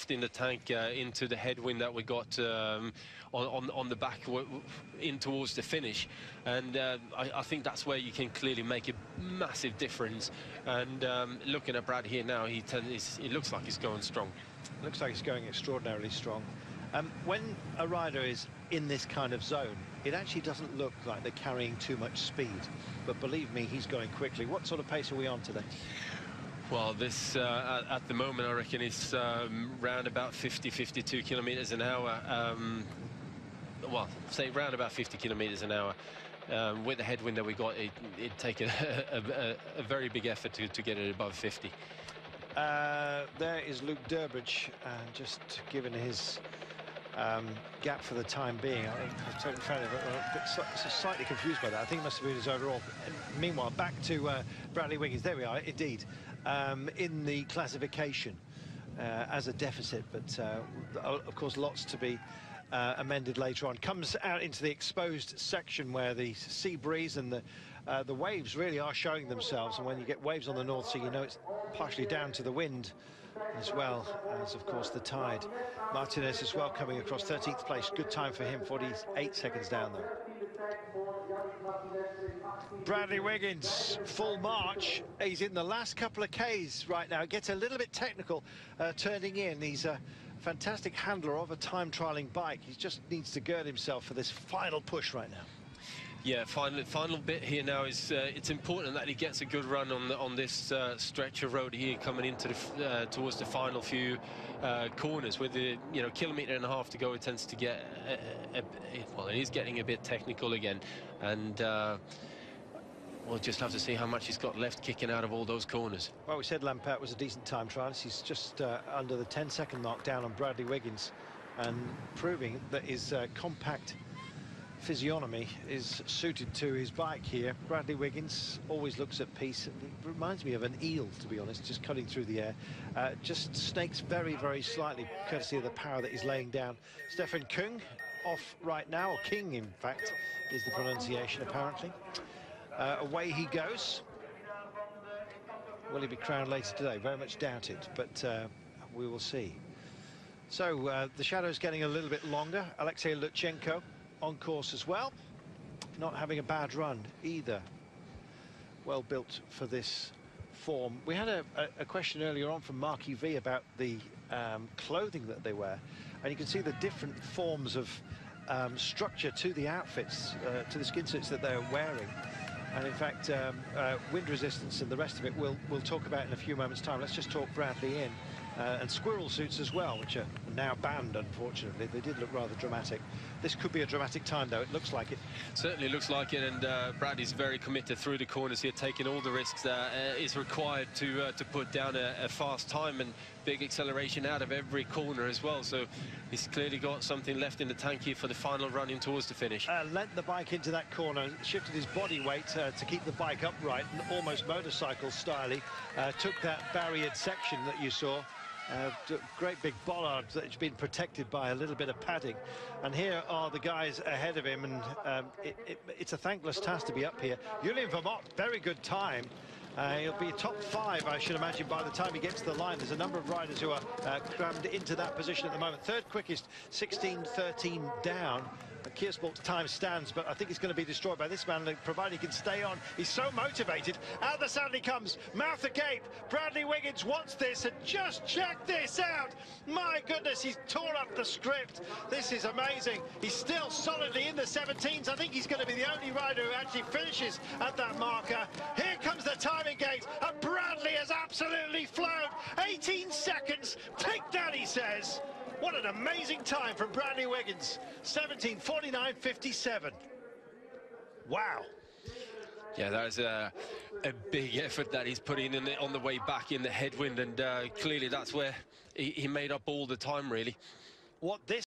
in the tank into the headwind that we got on the back in towards the finish, and I think that's where you can clearly make a massive difference. And looking at Brad here now, it looks like he's going strong. Looks like he's going extraordinarily strong. When a rider is in this kind of zone, it actually doesn't look like they're carrying too much speed, but believe me, he's going quickly. What sort of pace are we on today? Well, this at the moment, I reckon it's round about 50-52 kilometers an hour. Well, say round about 50 kilometers an hour. With the headwind that we got, it'd take a very big effort to get it above 50. There is Luke Durbridge, just given his gap for the time being. I totally found it a bit slightly confused by that. I think it must have been his overall. And meanwhile, back to Bradley Wiggins. There we are, indeed, in the classification as a deficit, but of course lots to be amended later on. Comes out into the exposed section where the sea breeze and the waves really are showing themselves, and when you get waves on the North Sea, you know it's partially down to the wind as well as, of course, the tide. Martinez as well coming across 13th place. Good time for him, 48 seconds down though. Bradley Wiggins, full march. He's in the last couple of Ks right now. Gets a little bit technical turning in. He's a fantastic handler of a time trialing bike. He just needs to gird himself for this final push right now. Yeah, final bit here now is it's important that he gets a good run on this stretch of road here coming into the towards the final few corners. With the kilometre and a half to go, it tends to get well, it is getting a bit technical again, and we'll just have to see how much he's got left kicking out of all those corners. Well, we said Lampert was a decent time trialist. He's just under the 10-second mark down on Bradley Wiggins, and proving that his compact physiognomy is suited to his bike here. Bradley Wiggins always looks at peace. It reminds me of an eel, to be honest, just cutting through the air. Just snakes very, very slightly, courtesy of the power that he's laying down. Stefan Kung off right now, or King, in fact, is the pronunciation, apparently. Away he goes. Will he be crowned later today? Very much doubt it, but we will see. So the shadow's getting a little bit longer. Alexei Lutsenko on course as well, not having a bad run either. Well built for this form. We had a question earlier on from Marky V about the clothing that they wear, and you can see the different forms of structure to the outfits, to the skin suits that they're wearing. And in fact, wind resistance and the rest of it we'll talk about in a few moments' time. Let's just talk Bradley in. And squirrel suits as well, which are now banned, unfortunately. They did look rather dramatic. This could be a dramatic time, though. It looks like it. Certainly looks like it, and Bradley's very committed through the corners here, taking all the risks that is required to put down a fast time and big acceleration out of every corner as well. So he's clearly got something left in the tank here for the final run in towards the finish. Lent the bike into that corner, shifted his body weight to keep the bike upright, and almost motorcycle styly. Took that barriered section that you saw. Great big bollard that's been protected by a little bit of padding, and here are the guys ahead of him, and it's a thankless task to be up here. Julian Vermont, very good time. He'll be top 5, I should imagine, by the time he gets to the line. There's a number of riders who are crammed into that position at the moment. Third quickest, 16:13 down. Kiersport's time stands, but I think it's going to be destroyed by this man, provided he can stay on. He's so motivated. Out the saddle he comes, mouth agape. Bradley Wiggins wants this, and just check this out. My goodness, he's torn up the script. This is amazing. He's still solidly in the 17s. I think he's going to be the only rider who actually finishes at that marker. Here comes the timing gate, and Bradley has absolutely flown. 18 seconds. Take that, he says. What an amazing time from Bradley Wiggins. 17:49.57. Wow. Yeah, that is a big effort that he's putting in on the way back in the headwind, and clearly that's where he made up all the time, really. What this